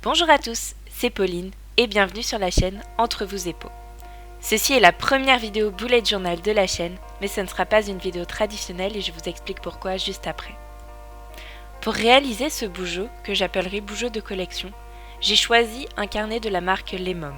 Bonjour à tous, c'est Pauline et bienvenue sur la chaîne Entre vous et Pau. Ceci est la première vidéo bullet journal de la chaîne, mais ce ne sera pas une vidéo traditionnelle et je vous explique pourquoi juste après. Pour réaliser ce bougeot, que j'appellerai bougeot de collection, j'ai choisi un carnet de la marque Lemom.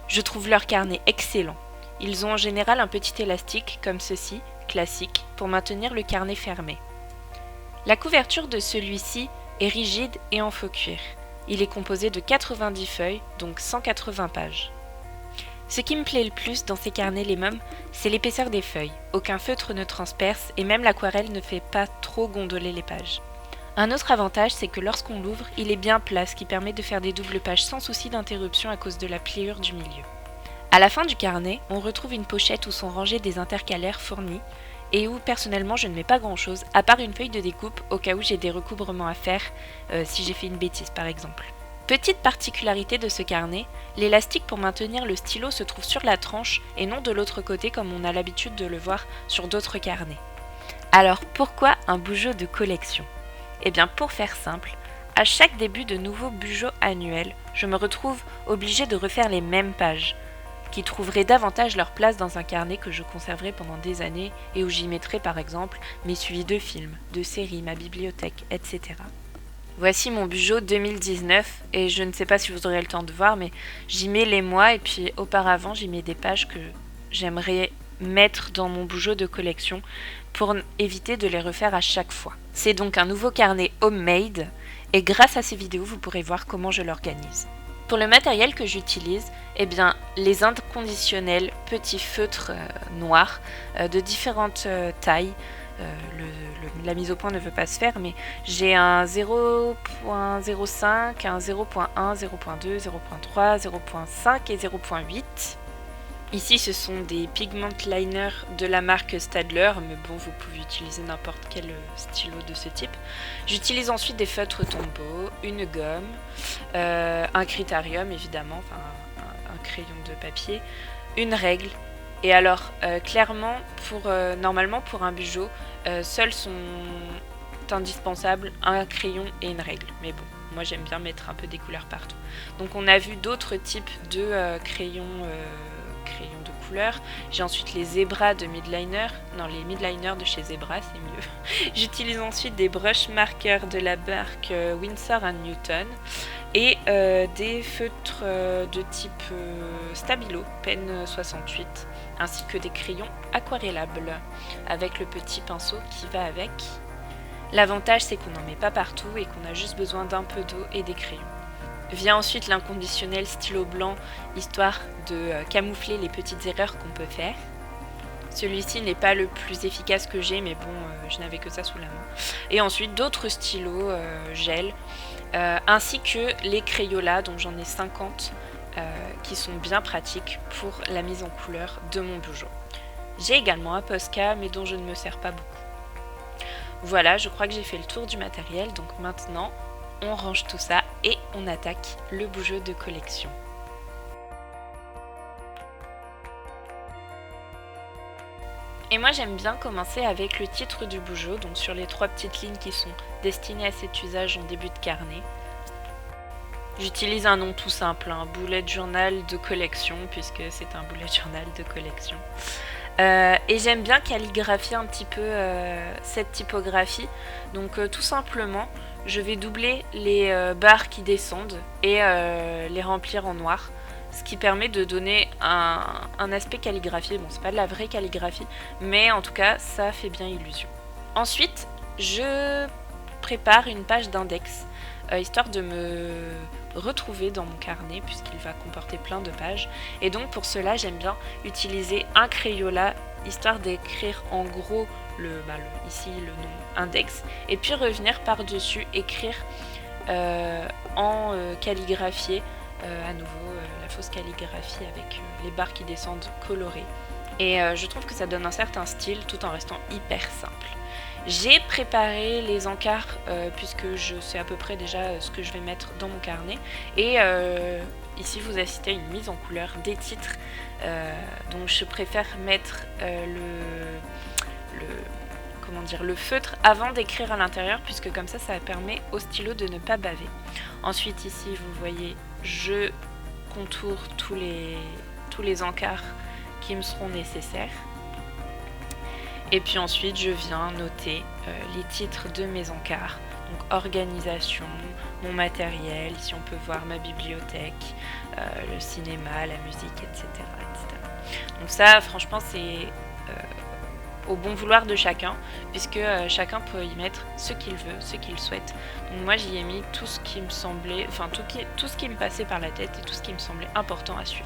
Je trouve leur carnet excellent. Ils ont en général un petit élastique comme ceci, classique, pour maintenir le carnet fermé. La couverture de celui-ci est rigide et en faux cuir. Il est composé de 90 feuilles, donc 180 pages. Ce qui me plaît le plus dans ces carnets Lemom, c'est l'épaisseur des feuilles. Aucun feutre ne transperce et même l'aquarelle ne fait pas trop gondoler les pages. Un autre avantage, c'est que lorsqu'on l'ouvre, il est bien plat, ce qui permet de faire des doubles pages sans souci d'interruption à cause de la pliure du milieu. À la fin du carnet, on retrouve une pochette où sont rangés des intercalaires fournis et où personnellement je ne mets pas grand chose, à part une feuille de découpe au cas où j'ai des recouvrements à faire, si j'ai fait une bêtise par exemple. Petite particularité de ce carnet, l'élastique pour maintenir le stylo se trouve sur la tranche et non de l'autre côté comme on a l'habitude de le voir sur d'autres carnets. Alors pourquoi un bougeot de collection ? Eh bien pour faire simple, à chaque début de nouveau bougeot annuel, je me retrouve obligée de refaire les mêmes pages, qui trouveraient davantage leur place dans un carnet que je conserverai pendant des années et où j'y mettrai par exemple mes suivis de films, de séries, ma bibliothèque, etc. Voici mon bougeot 2019 et je ne sais pas si vous aurez le temps de voir, mais j'y mets les mois et puis auparavant j'y mets des pages que j'aimerais mettre dans mon bougeot de collection pour éviter de les refaire à chaque fois. C'est donc un nouveau carnet homemade et grâce à ces vidéos vous pourrez voir comment je l'organise. Pour le matériel que j'utilise, eh bien, les inconditionnels petits feutres noirs de différentes tailles. La mise au point ne veut pas se faire, mais j'ai un 0.05, un 0.1, 0.2, 0.3, 0.5 et 0.8. Ici, ce sont des pigment liners de la marque Staedtler, mais bon, vous pouvez utiliser n'importe quel stylo de ce type. J'utilise ensuite des feutres Tombow, une gomme, un critérium évidemment, enfin un crayon de papier, une règle. Et alors, clairement, normalement pour un bougeot, seuls sont indispensables un crayon et une règle. Mais bon, moi j'aime bien mettre un peu des couleurs partout. Donc on a vu d'autres types de crayons de couleurs. J'ai ensuite les Zebra de midliner. Non, les midliners de chez Zebra, c'est mieux. J'utilise ensuite des brush markers de la marque Winsor & Newton et des feutres de type Stabilo, Pen 68, ainsi que des crayons aquarellables avec le petit pinceau qui va avec. L'avantage, c'est qu'on n'en met pas partout et qu'on a juste besoin d'un peu d'eau et des crayons. Vient ensuite l'inconditionnel stylo blanc, histoire de camoufler les petites erreurs qu'on peut faire. Celui-ci n'est pas le plus efficace que j'ai, mais bon, je n'avais que ça sous la main. Et ensuite d'autres stylos gel, ainsi que les Crayola, dont j'en ai 50, qui sont bien pratiques pour la mise en couleur de mon bougeot. J'ai également un Posca, mais dont je ne me sers pas beaucoup. Voilà, je crois que j'ai fait le tour du matériel, donc maintenant on range tout ça et on attaque le bougeot de collection. Et moi j'aime bien commencer avec le titre du bougeot, donc sur les 3 petites lignes qui sont destinées à cet usage en début de carnet. J'utilise un nom tout simple, un bullet journal de collection, puisque c'est un bullet journal de collection. Et j'aime bien calligraphier un petit peu cette typographie, donc tout simplement je vais doubler les barres qui descendent et les remplir en noir, ce qui permet de donner un aspect calligraphié. Bon, c'est pas de la vraie calligraphie, mais en tout cas ça fait bien illusion. Ensuite je prépare une page d'index, histoire de me retrouver dans mon carnet puisqu'il va comporter plein de pages, et donc pour cela j'aime bien utiliser un Crayola histoire d'écrire en gros ici le nom index, et puis revenir par dessus écrire en calligraphié à nouveau la fausse calligraphie avec les barres qui descendent colorées, et je trouve que ça donne un certain style tout en restant hyper simple. J'ai préparé les encarts puisque je sais à peu près déjà ce que je vais mettre dans mon carnet, et ici vous assistez à une mise en couleur des titres, donc je préfère mettre comment dire, le feutre avant d'écrire à l'intérieur, puisque comme ça permet au stylo de ne pas baver. Ensuite ici vous voyez, je contourne tous les encarts qui me seront nécessaires. Et puis ensuite je viens noter les titres de mes encarts, donc organisation, mon matériel, ici on peut voir ma bibliothèque, le cinéma, la musique, etc. Donc ça franchement c'est au bon vouloir de chacun, puisque chacun peut y mettre ce qu'il veut, ce qu'il souhaite. Donc moi j'y ai mis tout ce qui me semblait, enfin tout ce qui me passait par la tête et tout ce qui me semblait important à suivre.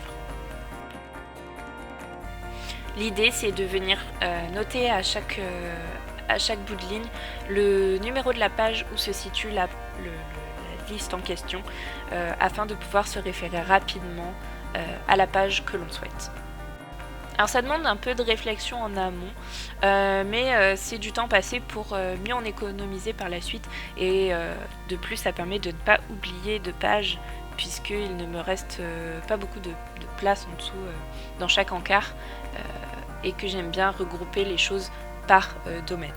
L'idée c'est de venir noter à chaque bout de ligne le numéro de la page où se situe la liste en question, afin de pouvoir se référer rapidement à la page que l'on souhaite. Alors ça demande un peu de réflexion en amont, mais c'est du temps passé pour mieux en économiser par la suite, et de plus ça permet de ne pas oublier de pages, puisqu'il ne me reste pas beaucoup de place en dessous dans chaque encart, et que j'aime bien regrouper les choses par domaine.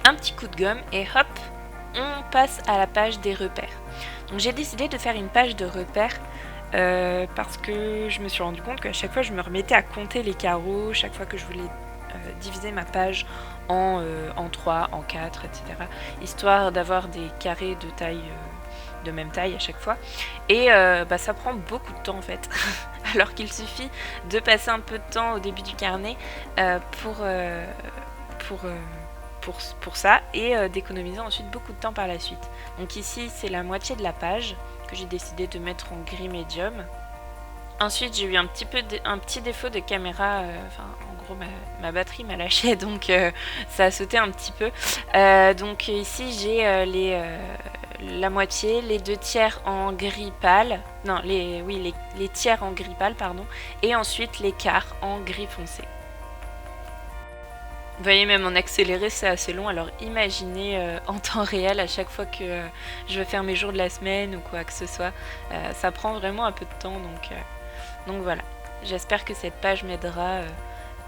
Un petit coup de gomme et hop, on passe à la page des repères. Donc j'ai décidé de faire une page de repères parce que je me suis rendu compte qu'à chaque fois je me remettais à compter les carreaux, chaque fois que je voulais diviser ma page en 3, en 4, etc. Histoire d'avoir des carrés de taille de même taille à chaque fois. Et ça prend beaucoup de temps en fait. Alors qu'il suffit de passer un peu de temps au début du carnet pour ça, et d'économiser ensuite beaucoup de temps par la suite. Donc ici c'est la moitié de la page que j'ai décidé de mettre en gris médium. Ensuite j'ai eu un petit défaut de caméra, en gros ma batterie m'a lâché, donc ça a sauté un petit peu. Donc ici j'ai la moitié, les 2 tiers en gris pâle, non les tiers en gris pâle pardon, et ensuite les quarts en gris foncé. Vous voyez, même en accéléré c'est assez long, alors imaginez en temps réel à chaque fois que je vais faire mes jours de la semaine ou quoi que ce soit, ça prend vraiment un peu de temps, donc voilà. J'espère que cette page m'aidera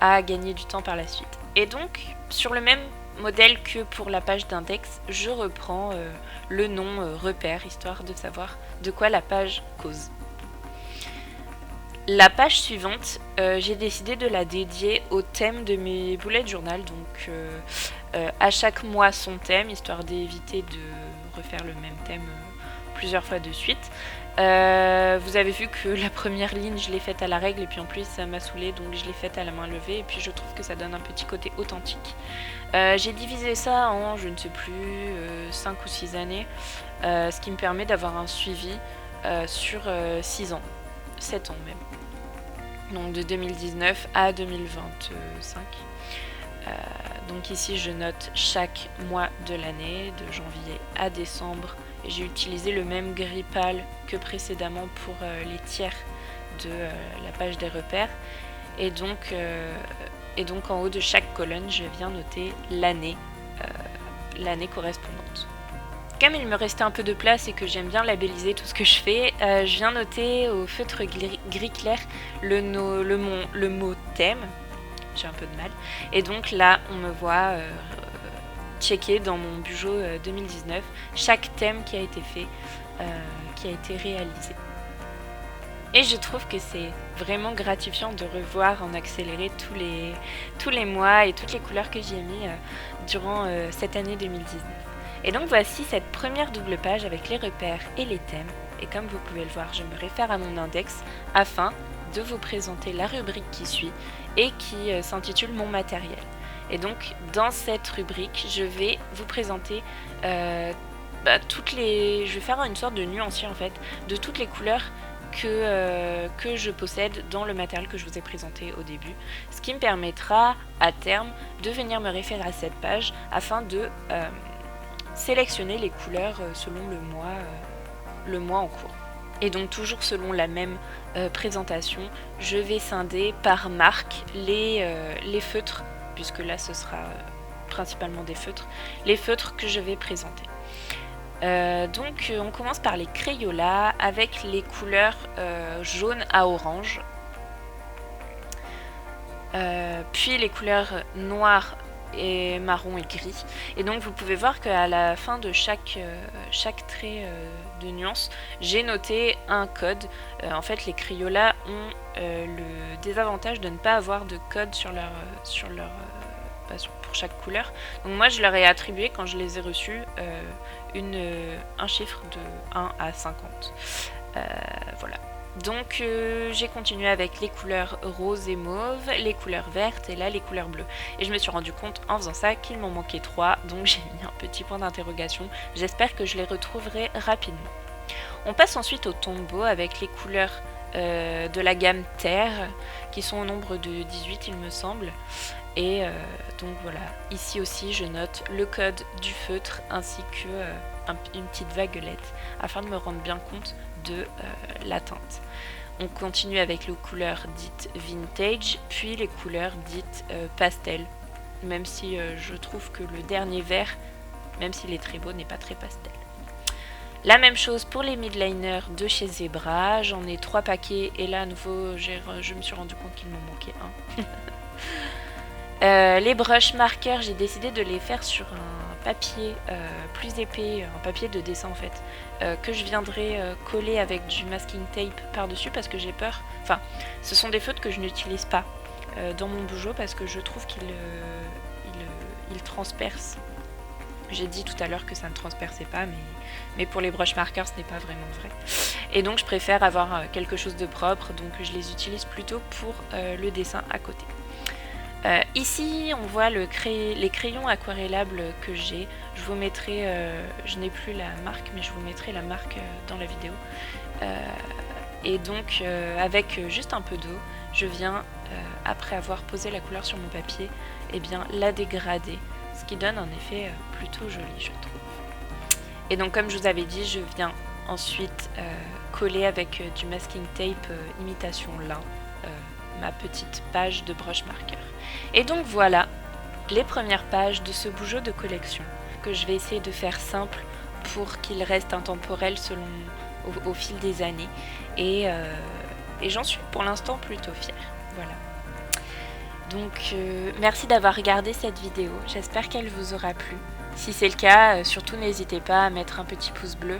à gagner du temps par la suite. Et donc sur le même modèle que pour la page d'index, je reprends le nom repère, histoire de savoir de quoi la page cause. La page suivante, j'ai décidé de la dédier au thème de mes bullet journal, donc à chaque mois son thème, histoire d'éviter de refaire le même thème plusieurs fois de suite. Vous avez vu que la première ligne je l'ai faite à la règle, et puis en plus ça m'a saoulé, donc je l'ai faite à la main levée, et puis je trouve que ça donne un petit côté authentique. J'ai divisé ça en, je ne sais plus, 5 ou 6 années, ce qui me permet d'avoir un suivi sur 6 ans, 7 ans même. Donc de 2019 à 2025. Donc ici je note chaque mois de l'année, de janvier à décembre. J'ai utilisé le même gris pâle que précédemment pour les tiers de la page des repères. Et donc en haut de chaque colonne, je viens noter l'année correspondante. Comme il me restait un peu de place et que j'aime bien labelliser tout ce que je fais, je viens noter au feutre gris clair le mot thème. J'ai un peu de mal. Et donc là, on me voit checker dans mon Bujo 2019 chaque thème qui a été fait, qui a été réalisé. Et je trouve que c'est vraiment gratifiant de revoir en accéléré tous les mois et toutes les couleurs que j'y ai mis durant cette année 2019. Et donc voici cette première double page avec les repères et les thèmes. Et comme vous pouvez le voir, je me réfère à mon index afin de vous présenter la rubrique qui suit et qui s'intitule Mon matériel. Et donc dans cette rubrique, je vais vous présenter je vais faire une sorte de nuancier en fait de toutes les couleurs que je possède dans le matériel que je vous ai présenté au début, ce qui me permettra à terme de venir me référer à cette page afin de sélectionner les couleurs selon le mois en cours. Et donc toujours selon la même présentation, je vais scinder par marque les feutres, puisque là ce sera principalement des feutres, les feutres que je vais présenter. Donc on commence par les Crayolas avec les couleurs jaune à orange, puis les couleurs noires et marron et gris. Et donc vous pouvez voir qu'à la fin de chaque trait de nuance, j'ai noté un code. En fait, les Crayolas ont le désavantage de ne pas avoir de code pour chaque couleur. Donc moi je leur ai attribué quand je les ai reçus un chiffre de 1 à 50. Voilà. Donc j'ai continué avec les couleurs rose et mauve, les couleurs vertes et là les couleurs bleues. Et je me suis rendu compte en faisant ça qu'il m'en manquait 3, donc j'ai mis un petit point d'interrogation. J'espère que je les retrouverai rapidement. On passe ensuite au tombeau avec les couleurs de la gamme terre qui sont au nombre de 18 il me semble. Et donc voilà, ici aussi je note le code du feutre ainsi que une petite vaguelette afin de me rendre bien compte de la teinte. On continue avec les couleurs dites vintage, puis les couleurs dites pastel, même si je trouve que le dernier vert, même s'il est très beau, n'est pas très pastel. La même chose pour les midliners de chez Zebra, j'en ai 3 paquets et là à nouveau je me suis rendu compte qu'il m'en manquait un. Les brush markers, j'ai décidé de les faire sur un papier plus épais, un papier de dessin en fait, que je viendrai coller avec du masking tape par dessus parce que j'ai peur. Enfin, ce sont des feutres que je n'utilise pas dans mon bougeot parce que je trouve qu'ils transpercent. J'ai dit tout à l'heure que ça ne transperçait pas, mais pour les brush markers ce n'est pas vraiment vrai. Et donc je préfère avoir quelque chose de propre, donc je les utilise plutôt pour le dessin à côté. Ici on voit les crayons aquarellables que j'ai. Je vous mettrai, je n'ai plus la marque, mais je vous mettrai la marque dans la vidéo. Et donc avec juste un peu d'eau, je viens, après avoir posé la couleur sur mon papier, et bien la dégrader, ce qui donne un effet plutôt joli je trouve. Et donc comme je vous avais dit, je viens ensuite coller avec du masking tape imitation lin ma petite page de brush marker. Et donc voilà les premières pages de ce bougeot de collection que je vais essayer de faire simple pour qu'il reste intemporel au fil des années et j'en suis pour l'instant plutôt fière. Voilà. Donc merci d'avoir regardé cette vidéo, j'espère qu'elle vous aura plu. Si c'est le cas, surtout n'hésitez pas à mettre un petit pouce bleu,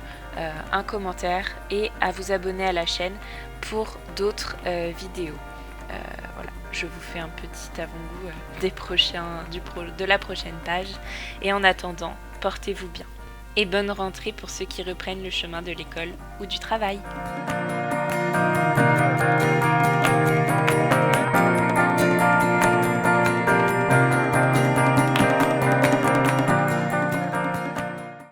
un commentaire et à vous abonner à la chaîne pour d'autres vidéos. Voilà, je vous fais un petit avant-goût de la prochaine page. Et en attendant, portez-vous bien. Et bonne rentrée pour ceux qui reprennent le chemin de l'école ou du travail.